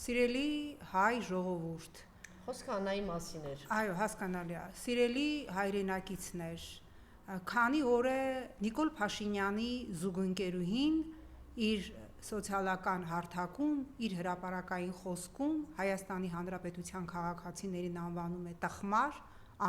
Սիրելի հայ ժողովուրդ, Խոսքը Աննայի մասին էր։ այո, հասկանալի է, սիրելի հայրենակիցներ, քանի օր է Նիկոլ Փաշինյանի զուգընկերուհին իր սոցիալական հարթակում, իր հրապարակային խոսքում Հայաստանի Հանրապետության քաղաքացիներին անվանում է տխմար,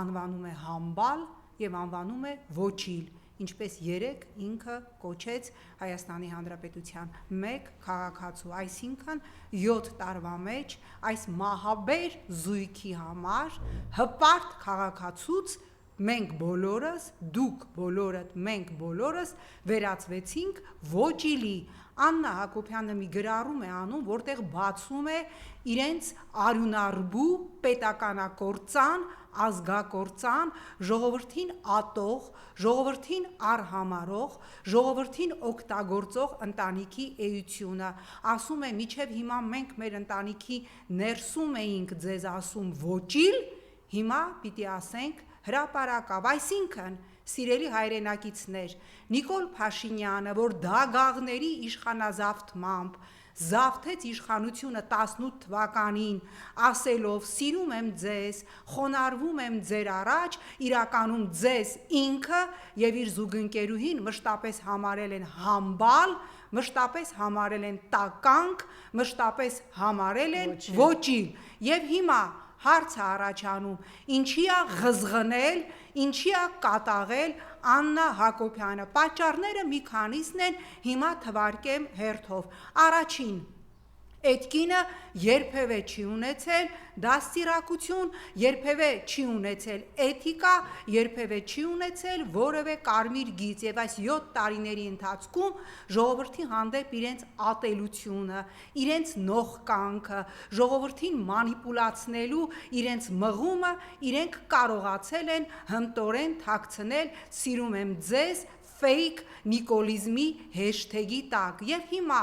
անվանում է համբալ և անվանում է ոչիլ, ինչպես երեկ ինքը կոչեց Հայաստանի Հանրապետության մեկ քաղաքացու, այսինքն 7 տարվա մեջ այս մահաբեր զույգի համար հպարտ քաղաքացուց մենք բոլորս, դուք բոլորդ, մենք բոլորս վերածվեցինք ոչիլի։ Աննա Հակոբյանը մի գրառում է անում, որտեղ բացում է իրենց արյունարբու պետականակործան, ազգակործան, ժողովրդին ատող, ժողովրդին արհամարող, ժողովրդին օգտագործող ընտանիքի էությունը, ասում է մինչև հիմա մենք մեր ընտանիքի ներսում էինք ձեզ ասում ոչիլ, հիմա պիտի ասենք հրապարակավ, այսինքն սիրելի հայրենակիցներ, Նիկոլ Փաշինյանը, որ դագաղների իշխանազավթմամբ զավթեց իշխանությունը 18 թվականին, ասելով սիրում եմ ձեզ, խոնարհվում եմ ձեր առաջ, իրականում ձեզ ինքը և իր զուգընկերուհին մշտապես համարել են համբալ, մշտապես համարել են տականք, մշտապես համարել են ոչիլ, և հիմա հարց է առաջանում, ինչի է ղզղնել, ինչի է կատաղել Աննա Հակոբյանը, պատճառները մի քանիսն են, հիմա թվարկեմ հերթով, առաջին, այդ կինը երբևէ չի ունեցել դաստիարակություն, երբևէ չի ունեցել էթիկա, երբևէ չի ունեցել որևէ կարմիր գիծ և այս 7 տարիների ընթացքում ժողովրդի հանդեպ իրենց ատելությունը, իրենց նողկանքը, ժողովրդին մանիպուլացնելու իրենց մղումը իրենք կարողացել են հմտորեն թաքցնել սիրում եմ ձեզ fake նիկոլիզմի հեշթեգի տակ և հիմա,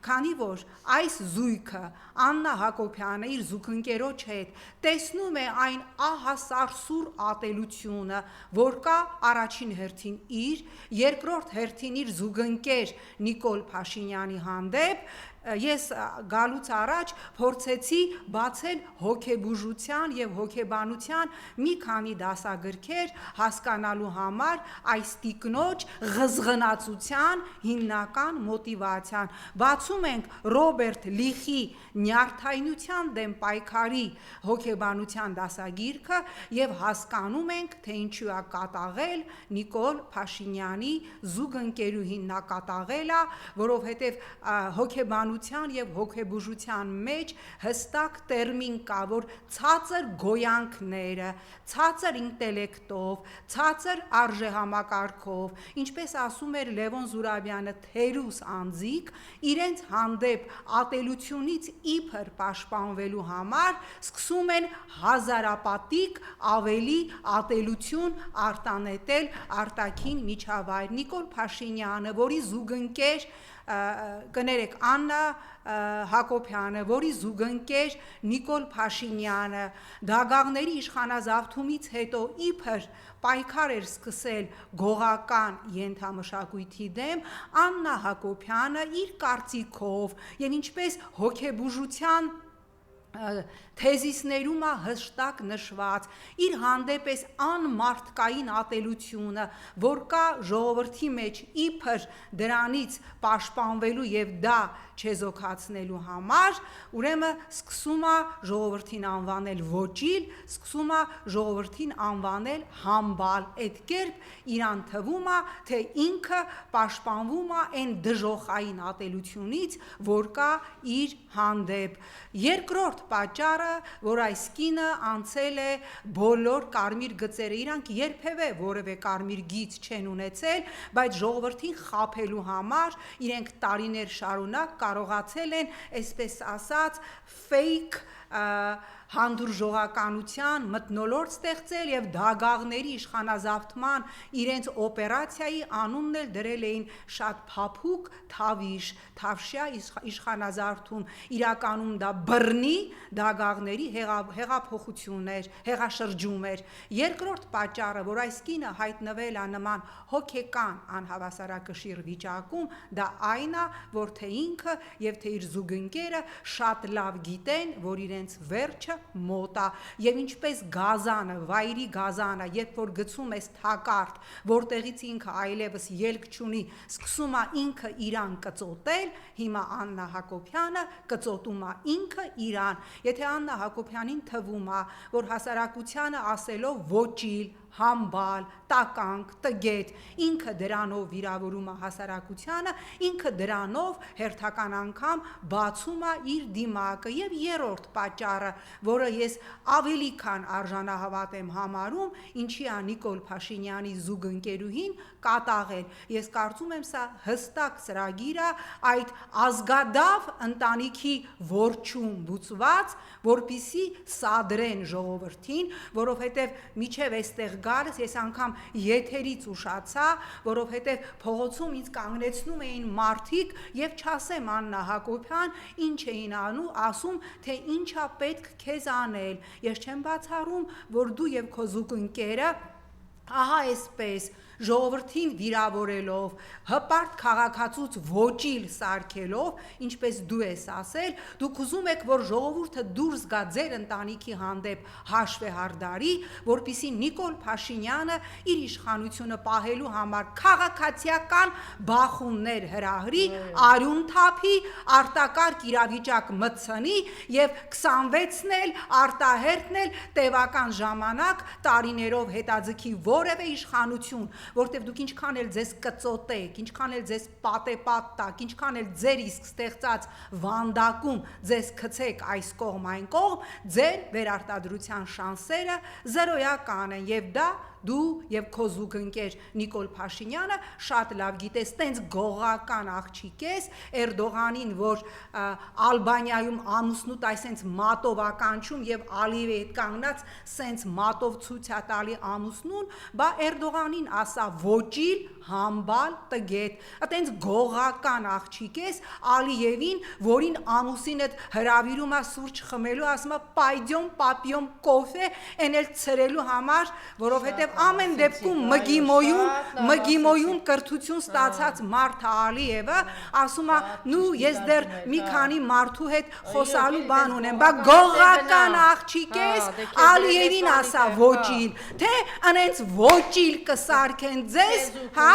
քանի որ այս զույգը Աննա Հակոբյանը իր զուգընկերոջ հետ տեսնում է այն ահասարսուռ ատելությունը, որ կա առաջին հերթին իր, երկրորդ հերթին իր զուգընկեր Նիկոլ Փաշինյանի հանդեպ, ես գալուց առաջ փորձեցի բացել հոգեբուժության և հոգեբանության մի քանի դասագրքեր հասկանալու համար այս տիկնոջ ղզղնացության հիմնական մոտիվացիան, բացում ենք Ռոբերտ Լիխի նյարդայնության դեմ պայքարի հոգեբանության դասագիրքը և հասկանում ենք, թե ինչու է կատաղել Նիկոլ Փաշինյանի զուգընկերուհին, նա կատաղել է, որովհետև հոգեբանության և հոգեբուժության մեջ հստակ տերմին կա, որ ցածր գոյանքները, ցածր ինտելեկտով, ցածր արժեհամակարգով, ինչպես ասում էր Լևոն Զուրաբյանը, թերուս անձիկ, իրենց հանդեպ ատելությունից իբր պաշտպանվելու համար սկսում են հազարապատիկ ավելի ատելություն արտանետել արտաքին միջավայր, Նիկոլ Փաշինյանը, որի զուգընկեր կներեք Աննա Հակոբյանը, որի զուգընկեր Նիկոլ Փաշինյանը դագաղների իշխանազավթումից հետո իբր պայքար էր սկսել գողական ենթամշակույթի դեմ, Աննա Հակոբյանը իր կարծիքով և ինչպես հոգեբուժության թեզիսներում է հստակ նշված, իր հանդեպ այս անմարդկային ատելությունը, որ կա ժողովրդի մեջ իբր դրանից պաշտպանվելու և դա չեզոքացնելու համար, ուրեմն սկսում է ժողովրդին անվանել ոչիլ, սկսում է ժողովրդին անվանել համբալ, այդ կերպ իրան թվում է, թե ինքը պաշտպանվում է այն դժոխային ատելությունից, որ կա իր հանդեպ, երկրորդ պատճառը, որ այս կինը անցել է բոլոր կարմիր գծերը, իրանք երբևէ որևէ կարմիր գիծ չեն ունեցել, բայց ժողովրդին խաբելու համար իրենք տարիներ շարունակ կարողացել են, այսպես ասած, fake հանդուրժողականության մթնոլորտ ստեղծել և դագաղների իշխանազավթման իրենց օպերացիայի անունն էլ դրել էին շատ փափուկ Թավիշ, Թավշյա իշխանազավթում, իրականում դա բռնի դագաղների հեղափոխություններ, հեղաշրջում էր։ Երկրորդ պատճառը, որ այս կինը հայտնվել է նման հոգեկան անհավասարակշիռ վիճակում, դա այն է, որ թե ինքը եւ թե իր զուգընկերը շատ լավ գիտեն, որ իրենց վերջը մոտ է, եւ ինչպես գազանը, վայրի գազանը, երբ որ գցում ես թակարդ, որտեղից ինքը այլևս ելք չունի, սկսում է ինքը իրան կծոտել, հիմա Աննա Հակոբյանը կծոտում է ինքը իրան։ Եթե Աննա Հակոբյանին թվում է, որ հասարակությանը ասելով ոչիլ, համբալ, տականք, տգետ, ինքը դրանով վիրավորում է հասարակությանը, ինքը դրանով հերթական անգամ բացում է իր դիմակը։ Եվ երրորդ պատճառը, որը ես ավելի քան արժանահավատ եմ համարում, ինչի է Նիկոլ Փաշինյանի զուգընկերուհին կատաղել։ Ես կարծում եմ սա հստակ ծրագիր է այդ ազգադավ ընտանիքի որջում բուծված, որպիսի սադրեն ժողովրդին, որովհետև միջև այստեղ գալս ես անգամ եթերից ուշացա, որովհետև փողոցում ինձ կանգնեցնում էին մարդիկ եւ չասեմ Աննա Հակոբյան ինչ էին ասում, թե ինչա պետք քեզ անել։ Ես չեմ բացառում, որ դու եւ քո զուգընկերը ահա այսպես ժողովրդին վիրավորելով, հպարտ քաղաքացուց ոչիլ սարքելով, ինչպես դու ես ասել, դուք ուզում եք, որ ժողովուրդը դուրս գա ձեր ընտանիքի հանդեպ հաշվեհարդարի, որպիսի Նիկոլ Փաշինյանը իր իշխանությունը պահելու համար քաղաքացիական բախումներ հրահրի, արյուն թափի, արտակարգ իրավիճակ մտցնի եւ 26-ն էլ արտահերթն էլ տևական ժամանակ տարիներով հետաձգի որևէ իշխանություն, որտեվ դուք ինչքան էլ ձեզ կծոտեք, ինչքան էլ ձեզ պատեպատ տակ, ինչքան էլ ձեր իսկ ստեղծած վանդակում ձեզ գցեք այս կողմ այն կողմ, ձեր վերարտադրության շանսերը զրոյական են եւ դա դու եւ քո զուգընկեր Նիկոլ Փաշինյանը շատ լավ գիտես, տենց գողական աղջիկ ես, Էրդողանին, որ Ալբանիայում ամուսնուտ այսենց մատով ականչում եւ Ալիևի հետ կանգնած սենց մատով ցույց է տալի ամուսնուն, բա Էրդողանին ասա ոչիլ, համբալ, տգետ, այտենց գողական աղջիկ ես, Ալիևին, որին ամուսինդ հրավիրում է սուրճ խմելու, ասում է պայդյոմ, պապյոմ, կոֆե, են էլ ցրելու համար, որովհետեւ ամեն դեպքում մգիմոյում կրթություն ստացած մարդ Ալիևը ասում է նու ես դեռ մի քանի մարդու հետ խոսալու բան ունեմ, բա գողական աղջիկ ես, Ալիևին ասա ոչիլ, թե անենց ոչիլ կսարքեն ձեզ, հա,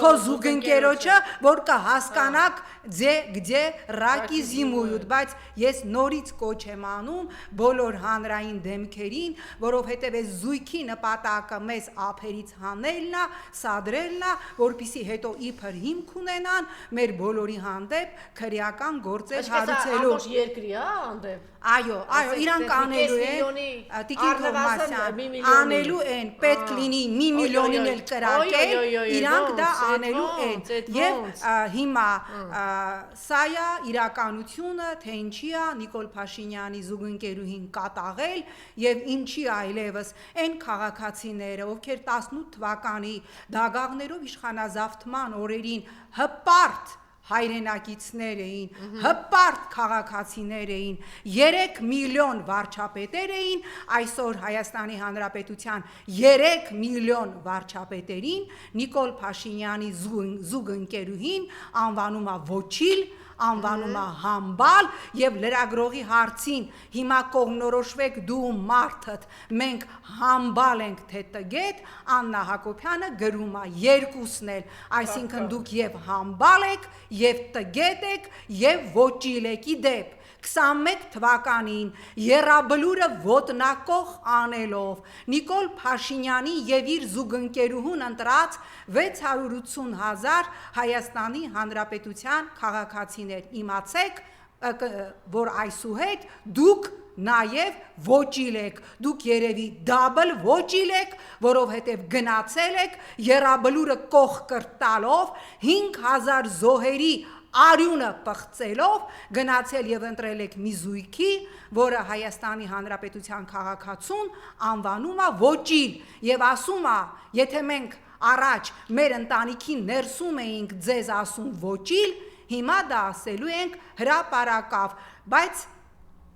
քո զուգընկերոջը, որ կհասկանաք где раки зимуют, բայց ես նորից կոչ եմ անում բոլոր հանրային դեմքերին, որովհետև այս զույգի նպատակը մեզ ափերից հանելն է, սադրելն է, որպիսի հետո իբր հիմք ունենան մեր բոլորի հանդեպ քրեական գործեր հարուցելու։ Ամբողջ երկրի հանդեպ։ Այո, իրանք անելու են, Տիկին Թովմասյան, անելու են, պետք լինի մի միլիոնին էլ կրակել, իրանք դա անելու են։ Եվ հիմա սա է իրականությունը, թե ինչի է Նիկոլ Փաշինյանի զուգընկերուհին կատաղել եւ ինչի այլևս այն քաղաքացիները, ովքեր 18 թվականի դագաղներով իշխանազավթման օրերին հպարտ հայրենակիցներ էին, հպարտ քաղաքացիներ էին, 3 միլիոն վարչապետեր էին, այսօր Հայաստանի Հանրապետության 3 միլիոն վարչապետերին Նիկոլ Փաշինյանի զուգընկերուհին անվանում է ոչիլ, անվանում է համբալ եւ լրագրողի հարցին հիմա կողմնորոշվեք դու մարդդ, մենք համբալ ենք թե տգետ, Աննա Հակոբյանը գրում է երկուսն էլ, այսինքն դուք եւ համբալ եք, եւ տգետ եք, եւ ոչիլ եք, իդեպ 21 թվականին եռաբլուրը ոտնակող անելով Նիկոլ Փաշինյանի եւ իր զուգընկերուհուն ընտրած 680,000 Հայաստանի Հանրապետության քաղաքացիներ իմացեք, որ այսուհետ դուք նաև ոչիլ եք, դուք երևի դաբլ ոչիլ եք, որովհետև գնացել եք եռաբլուրը կող կրտալով 5000 զոհերի արյունը պղծելով գնացել եւ ընտրել եք մի զույգի, որը Հայաստանի Հանրապետության քաղաքացուն անվանում է ոչիլ եւ ասում է, եթե մենք առաջ մեր ընտանիքի ներսում էինք ձեզ ասում ոչիլ, հիմա դա ասելու ենք հրապարակավ, բայց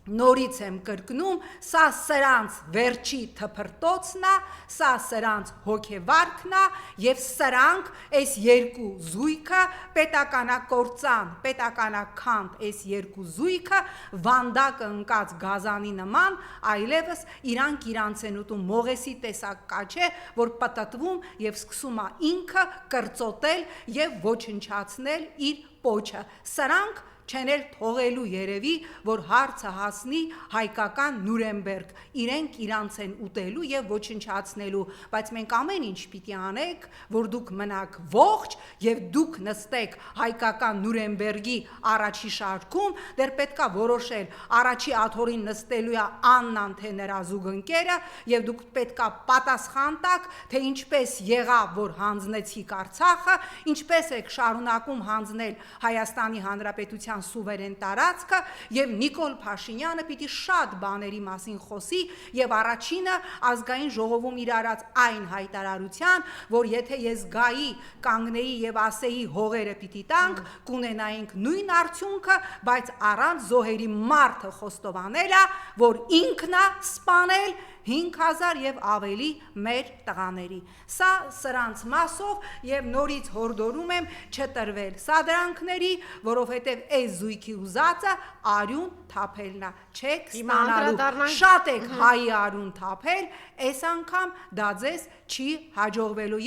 Նորից եմ կրկնում, սա սրանց վերջի թփրտոցն է, սա սրանց հոգեվարքն է եւ սրանք այս երկու զույգը պետականակործան, պետականաքանդ այս երկու զույգը վանդակը ընկած գազանի նման այլևս իրանք իրանց են ուտում մողեսի տեսակ կաչ է, որ պատտվում եւ սկսում է ինքը կրծոտել եւ ոչնչացնել իր պոչը։ Սրանք չեն էլ թողելու երևի, որ հարցը հասնի հայկական Նուրեմբերգ, իրենք իրանց են ուտելու եւ ոչնչացնելու, բայց մենք ամեն ինչ պիտի անենք, որ դուք մնաք ողջ եւ դուք նստեք հայկական Նուրեմբերգի առաջի շարքում, դեռ պետքա որոշել, առաջի աթոռին նստելու է Աննան թե նրա զուգընկերը եւ դուք պետքա պատասխան տաք, թե ինչպես եղավ, որ հանձնեցիք Արցախը, ինչպես եք շարունակում հանձնել Հայաստանի Հանրապետության սուվերեն տարածքը եւ Նիկոլ Փաշինյանը պիտի շատ բաների մասին խոսի եւ առաջինը ազգային ժողովում իր արած այն հայտարարության, որ եթե ես գայի կանգնեի եւ ասեի հողերը պիտի տանք, կունենայինք նույն արդյունքը, բայց առանց զոհերի մարդը խոստովանել է, որ ինքն է սպանել 5000 եւ ավելի մեր տղաների։ Սա սրանց մասով եւ նորից հորդորում եմ չտրվել սադրանքների, որովհետեւ այս զույգի ուզածը արյուն թափելն է, չեք ստանալու։ Շատ եք հայի արյուն թափել, այս անգամ դա ձեզ չի հաջողվելու։